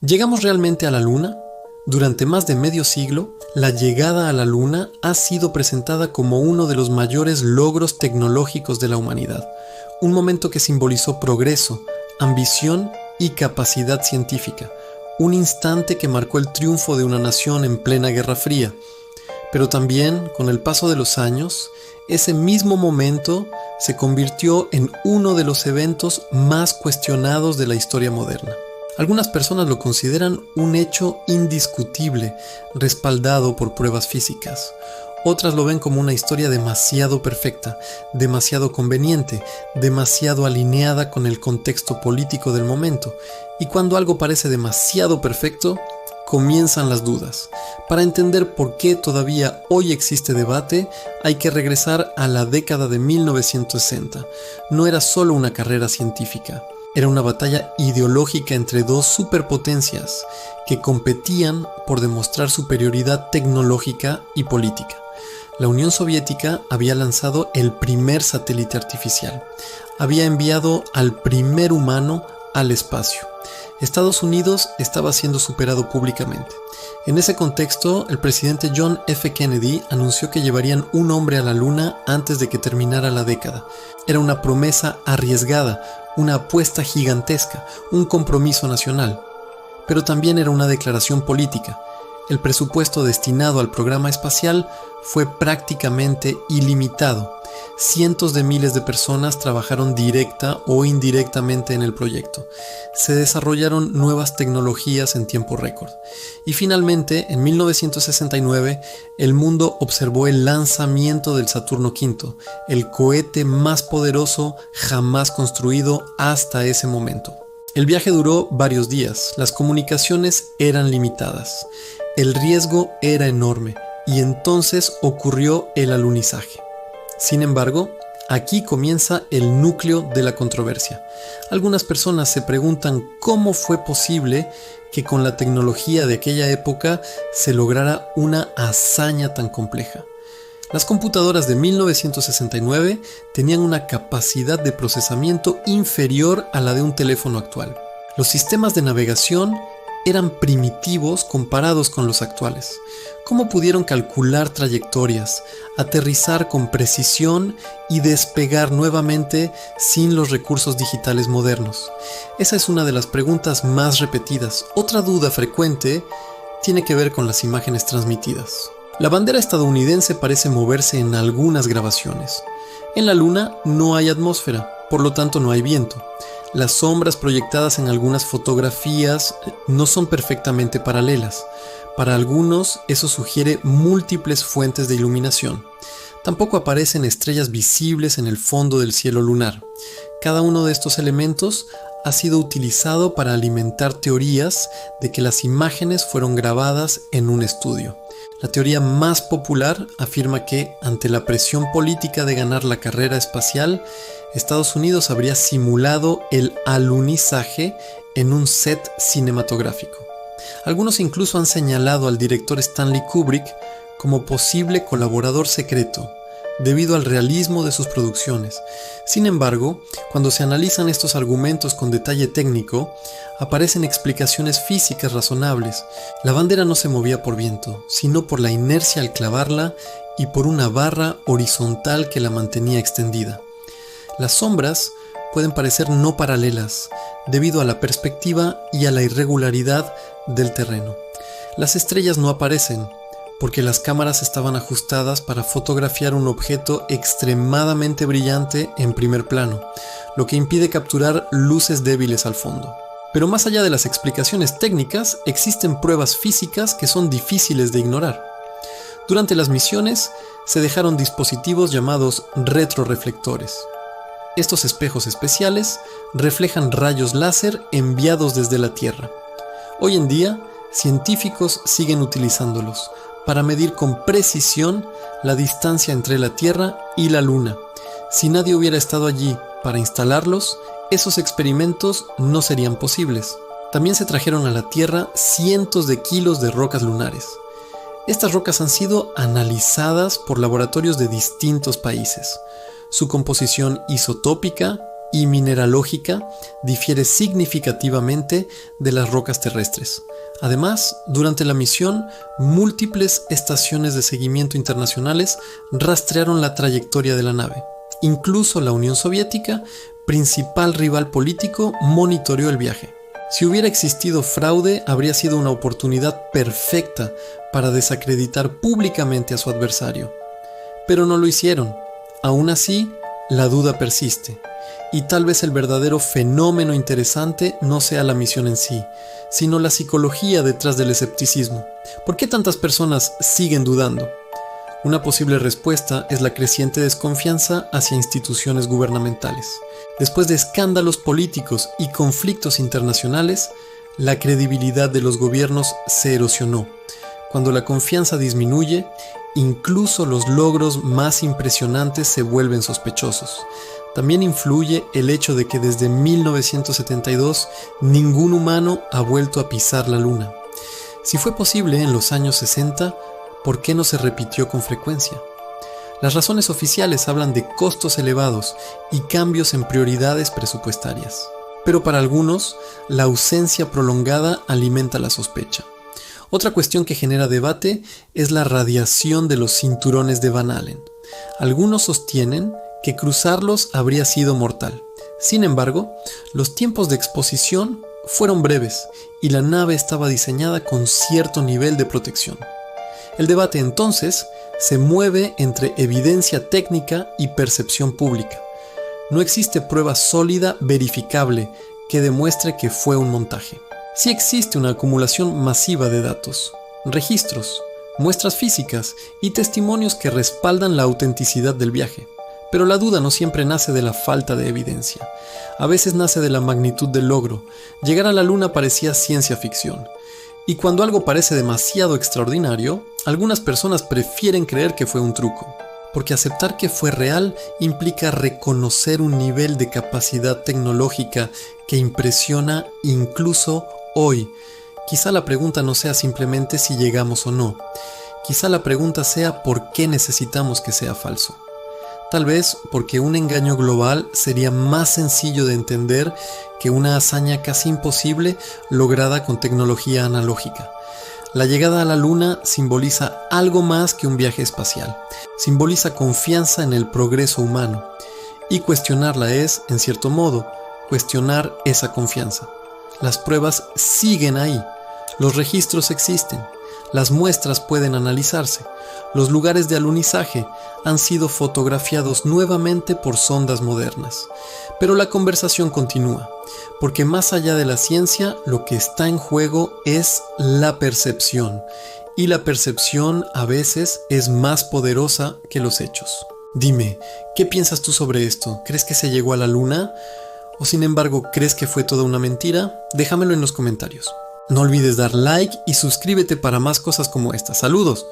¿Llegamos realmente a la Luna? Durante más de medio siglo, la llegada a la Luna ha sido presentada como uno de los mayores logros tecnológicos de la humanidad, un momento que simbolizó progreso, ambición y capacidad científica, un instante que marcó el triunfo de una nación en plena Guerra Fría. Pero también, con el paso de los años, ese mismo momento se convirtió en uno de los eventos más cuestionados de la historia moderna. Algunas personas lo consideran un hecho indiscutible, respaldado por pruebas físicas. Otras lo ven como una historia demasiado perfecta, demasiado conveniente, demasiado alineada con el contexto político del momento. Y cuando algo parece demasiado perfecto, comienzan las dudas. Para entender por qué todavía hoy existe debate, hay que regresar a la década de 1960. No era solo una carrera científica, era una batalla ideológica entre dos superpotencias que competían por demostrar superioridad tecnológica y política. La Unión Soviética había lanzado el primer satélite artificial. Había enviado al primer humano al espacio. Estados Unidos estaba siendo superado públicamente. En ese contexto, el presidente John F. Kennedy anunció que llevarían un hombre a la Luna antes de que terminara la década. Era una promesa arriesgada, una apuesta gigantesca, un compromiso nacional. Pero también era una declaración política. El presupuesto destinado al programa espacial fue prácticamente ilimitado. Cientos de miles de personas trabajaron directa o indirectamente en el proyecto. Se desarrollaron nuevas tecnologías en tiempo récord. Y finalmente, en 1969, el mundo observó el lanzamiento del Saturno V, el cohete más poderoso jamás construido hasta ese momento. El viaje duró varios días, las comunicaciones eran limitadas, el riesgo era enorme y entonces ocurrió el alunizaje. Sin embargo, aquí comienza el núcleo de la controversia. Algunas personas se preguntan cómo fue posible que con la tecnología de aquella época se lograra una hazaña tan compleja. Las computadoras de 1969 tenían una capacidad de procesamiento inferior a la de un teléfono actual. Los sistemas de navegación eran primitivos comparados con los actuales. ¿Cómo pudieron calcular trayectorias, aterrizar con precisión y despegar nuevamente sin los recursos digitales modernos? Esa es una de las preguntas más repetidas. Otra duda frecuente tiene que ver con las imágenes transmitidas. La bandera estadounidense parece moverse en algunas grabaciones. En la Luna no hay atmósfera, por lo tanto no hay viento. Las sombras proyectadas en algunas fotografías no son perfectamente paralelas. Para algunos, eso sugiere múltiples fuentes de iluminación. Tampoco aparecen estrellas visibles en el fondo del cielo lunar. Cada uno de estos elementos ha sido utilizado para alimentar teorías de que las imágenes fueron grabadas en un estudio. La teoría más popular afirma que, ante la presión política de ganar la carrera espacial, Estados Unidos habría simulado el alunizaje en un set cinematográfico. Algunos incluso han señalado al director Stanley Kubrick como posible colaborador secreto, debido al realismo de sus producciones. Sin embargo, cuando se analizan estos argumentos con detalle técnico, aparecen explicaciones físicas razonables. La bandera no se movía por viento, sino por la inercia al clavarla y por una barra horizontal que la mantenía extendida. Las sombras pueden parecer no paralelas, debido a la perspectiva y a la irregularidad del terreno. Las estrellas no aparecen, porque las cámaras estaban ajustadas para fotografiar un objeto extremadamente brillante en primer plano, lo que impide capturar luces débiles al fondo. Pero más allá de las explicaciones técnicas, existen pruebas físicas que son difíciles de ignorar. Durante las misiones, se dejaron dispositivos llamados retroreflectores. Estos espejos especiales reflejan rayos láser enviados desde la Tierra. Hoy en día, científicos siguen utilizándolos para medir con precisión la distancia entre la Tierra y la Luna. Si nadie hubiera estado allí para instalarlos, esos experimentos no serían posibles. También se trajeron a la Tierra cientos de kilos de rocas lunares. Estas rocas han sido analizadas por laboratorios de distintos países. Su composición isotópica y mineralógica difiere significativamente de las rocas terrestres. Además, durante la misión, múltiples estaciones de seguimiento internacionales rastrearon la trayectoria de la nave. Incluso la Unión Soviética, principal rival político, monitoreó el viaje. Si hubiera existido fraude, habría sido una oportunidad perfecta para desacreditar públicamente a su adversario. Pero no lo hicieron. Aún así, la duda persiste. Y tal vez el verdadero fenómeno interesante no sea la misión en sí, sino la psicología detrás del escepticismo. ¿Por qué tantas personas siguen dudando? Una posible respuesta es la creciente desconfianza hacia instituciones gubernamentales. Después de escándalos políticos y conflictos internacionales, la credibilidad de los gobiernos se erosionó. Cuando la confianza disminuye, incluso los logros más impresionantes se vuelven sospechosos. También influye el hecho de que desde 1972 ningún humano ha vuelto a pisar la Luna. Si fue posible en los años 60, ¿por qué no se repitió con frecuencia? Las razones oficiales hablan de costos elevados y cambios en prioridades presupuestarias. Pero para algunos, la ausencia prolongada alimenta la sospecha. Otra cuestión que genera debate es la radiación de los cinturones de Van Allen. Algunos sostienen que cruzarlos habría sido mortal. Sin embargo, los tiempos de exposición fueron breves y la nave estaba diseñada con cierto nivel de protección. El debate entonces se mueve entre evidencia técnica y percepción pública. No existe prueba sólida, verificable, que demuestre que fue un montaje. Sí existe una acumulación masiva de datos, registros, muestras físicas y testimonios que respaldan la autenticidad del viaje. Pero la duda no siempre nace de la falta de evidencia. A veces nace de la magnitud del logro. Llegar a la Luna parecía ciencia ficción. Y cuando algo parece demasiado extraordinario, algunas personas prefieren creer que fue un truco. Porque aceptar que fue real implica reconocer un nivel de capacidad tecnológica que impresiona incluso hoy. Quizá la pregunta no sea simplemente si llegamos o no. Quizá la pregunta sea por qué necesitamos que sea falso. Tal vez porque un engaño global sería más sencillo de entender que una hazaña casi imposible lograda con tecnología analógica. La llegada a la Luna simboliza algo más que un viaje espacial. Simboliza confianza en el progreso humano. Y cuestionarla es, en cierto modo, cuestionar esa confianza. Las pruebas siguen ahí. Los registros existen. Las muestras pueden analizarse. Los lugares de alunizaje han sido fotografiados nuevamente por sondas modernas. Pero la conversación continúa, porque más allá de la ciencia, lo que está en juego es la percepción. Y la percepción a veces es más poderosa que los hechos. Dime, ¿qué piensas tú sobre esto? ¿Crees que se llegó a la Luna? ¿O sin embargo, crees que fue toda una mentira? Déjamelo en los comentarios. No olvides dar like y suscríbete para más cosas como esta. ¡Saludos!